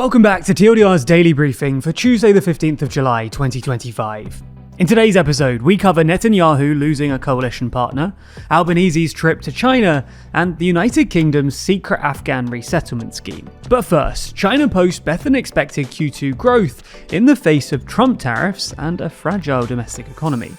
Welcome back to TLDR's daily briefing for Tuesday the 15th of July 2025. In today's episode, we cover Netanyahu losing a coalition partner, Albanese's trip to China, and the United Kingdom's secret Afghan resettlement scheme. But first, China posts better than expected Q2 growth in the face of Trump tariffs and a fragile domestic economy.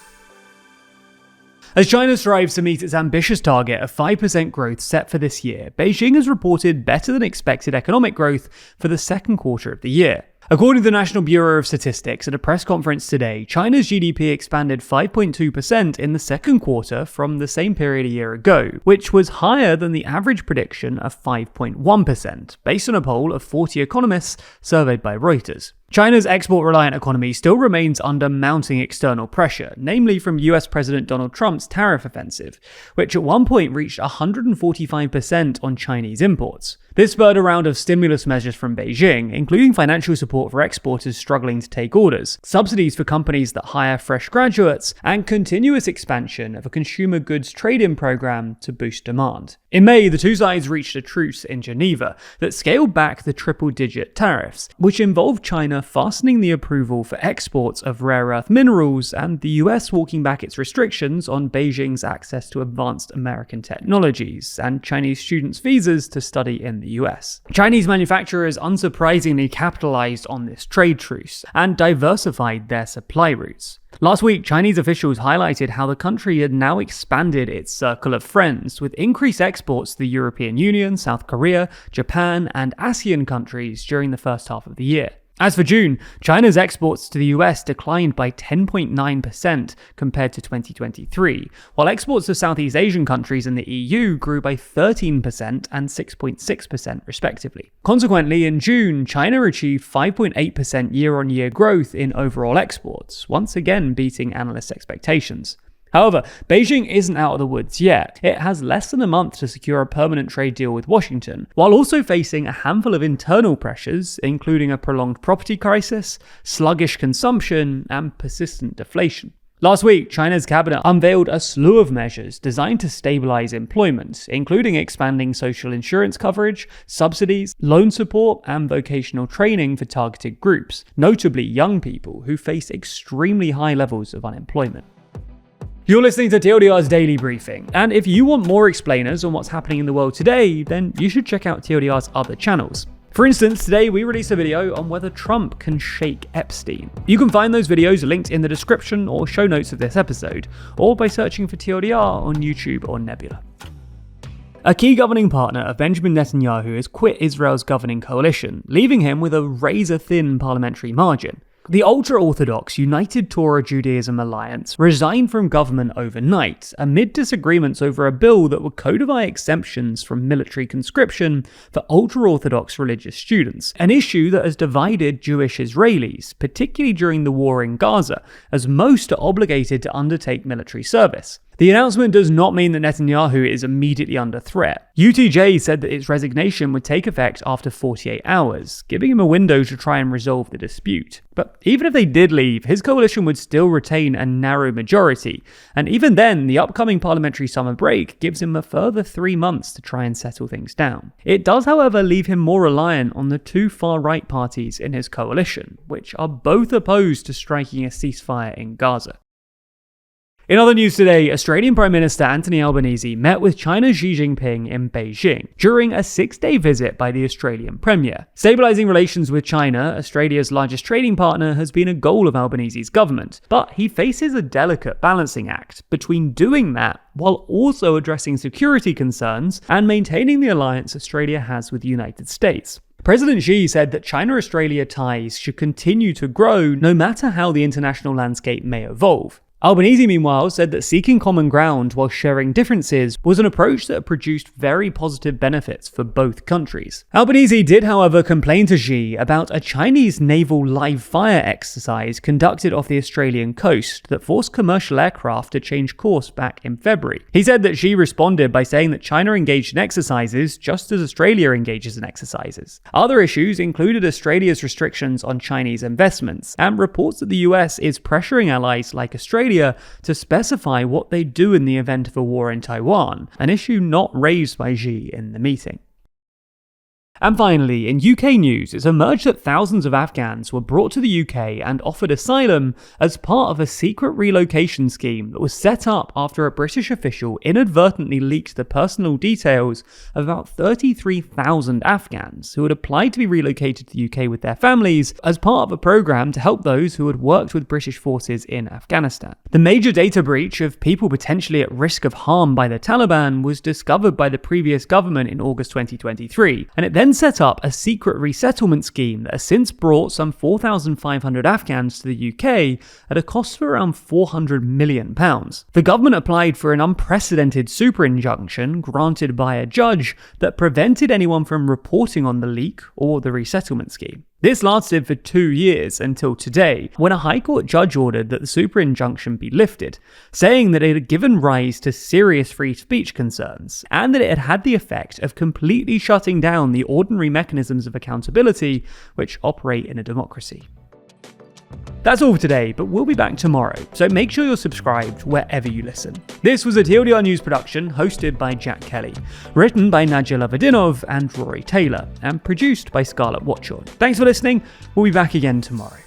As China strives to meet its ambitious target of 5% growth set for this year, Beijing has reported better than expected economic growth for the second quarter of the year. According to the National Bureau of Statistics at a press conference today, China's GDP expanded 5.2% in the second quarter from the same period a year ago, which was higher than the average prediction of 5.1%, based on a poll of 40 economists surveyed by Reuters. China's export-reliant economy still remains under mounting external pressure, namely from US President Donald Trump's tariff offensive, which at one point reached 145% on Chinese imports. This spurred a round of stimulus measures from Beijing, including financial support for exporters struggling to take orders, subsidies for companies that hire fresh graduates, and continuous expansion of a consumer goods trade-in program to boost demand. In May, the two sides reached a truce in Geneva that scaled back the triple-digit tariffs, which involved China fastening the approval for exports of rare earth minerals and the US walking back its restrictions on Beijing's access to advanced American technologies and Chinese students' visas to study in the US. Chinese manufacturers unsurprisingly capitalized on this trade truce and diversified their supply routes. Last week, Chinese officials highlighted how the country had now expanded its circle of friends, with increased exports to the European Union, South Korea, Japan, and ASEAN countries during the first half of the year. As for June, China's exports to the US declined by 10.9% compared to 2023, while exports to Southeast Asian countries and the EU grew by 13% and 6.6% respectively. Consequently, in June, China achieved 5.8% year-on-year growth in overall exports, once again beating analysts' expectations. However, Beijing isn't out of the woods yet. It has less than a month to secure a permanent trade deal with Washington, while also facing a handful of internal pressures, including a prolonged property crisis, sluggish consumption, and persistent deflation. Last week, China's cabinet unveiled a slew of measures designed to stabilize employment, including expanding social insurance coverage, subsidies, loan support, and vocational training for targeted groups, notably young people who face extremely high levels of unemployment. You're listening to TLDR's daily briefing, and if you want more explainers on what's happening in the world today, then you should check out TLDR's other channels. For instance, today we released a video on whether Trump can shake Epstein. You can find those videos linked in the description or show notes of this episode, or by searching for TLDR on YouTube or Nebula. A key governing partner of Benjamin Netanyahu has quit Israel's governing coalition, leaving him with a razor-thin parliamentary margin. The Ultra-Orthodox United Torah Judaism Alliance resigned from government overnight amid disagreements over a bill that would codify exemptions from military conscription for ultra-Orthodox religious students, an issue that has divided Jewish Israelis, particularly during the war in Gaza, as most are obligated to undertake military service. The announcement does not mean that Netanyahu is immediately under threat. UTJ said that its resignation would take effect after 48 hours, giving him a window to try and resolve the dispute. But even if they did leave, his coalition would still retain a narrow majority, and even then, the upcoming parliamentary summer break gives him a further 3 months to try and settle things down. It does, however, leave him more reliant on the two far-right parties in his coalition, which are both opposed to striking a ceasefire in Gaza. In other news today, Australian Prime Minister Anthony Albanese met with China's Xi Jinping in Beijing during a 6-day visit by the Australian Premier. Stabilising relations with China, Australia's largest trading partner, has been a goal of Albanese's government, but he faces a delicate balancing act between doing that while also addressing security concerns and maintaining the alliance Australia has with the United States. President Xi said that China-Australia ties should continue to grow no matter how the international landscape may evolve. Albanese, meanwhile, said that seeking common ground while sharing differences was an approach that produced very positive benefits for both countries. Albanese did, however, complain to Xi about a Chinese naval live-fire exercise conducted off the Australian coast that forced commercial aircraft to change course back in February. He said that Xi responded by saying that China engaged in exercises just as Australia engages in exercises. Other issues included Australia's restrictions on Chinese investments and reports that the US is pressuring allies like Australia to specify what they do in the event of a war in Taiwan, an issue not raised by Xi in the meeting. And finally, in UK news, it's emerged that thousands of Afghans were brought to the UK and offered asylum as part of a secret relocation scheme that was set up after a British official inadvertently leaked the personal details of about 33,000 Afghans who had applied to be relocated to the UK with their families as part of a program to help those who had worked with British forces in Afghanistan. The major data breach of people potentially at risk of harm by the Taliban was discovered by the previous government in August 2023, and it then set up a secret resettlement scheme that has since brought some 4,500 Afghans to the UK at a cost of around £400 million. The government applied for an unprecedented super injunction granted by a judge that prevented anyone from reporting on the leak or the resettlement scheme. This lasted for 2 years until today, when a High Court judge ordered that the super injunction be lifted, saying that it had given rise to serious free speech concerns, and that it had had the effect of completely shutting down the ordinary mechanisms of accountability which operate in a democracy. That's all for today, but we'll be back tomorrow, so make sure you're subscribed wherever you listen. This was a TLDR News production hosted by Jack Kelly, written by Nadja Lovadinov and Rory Taylor, and produced by Scarlett Watchorn. Thanks for listening, we'll be back again tomorrow.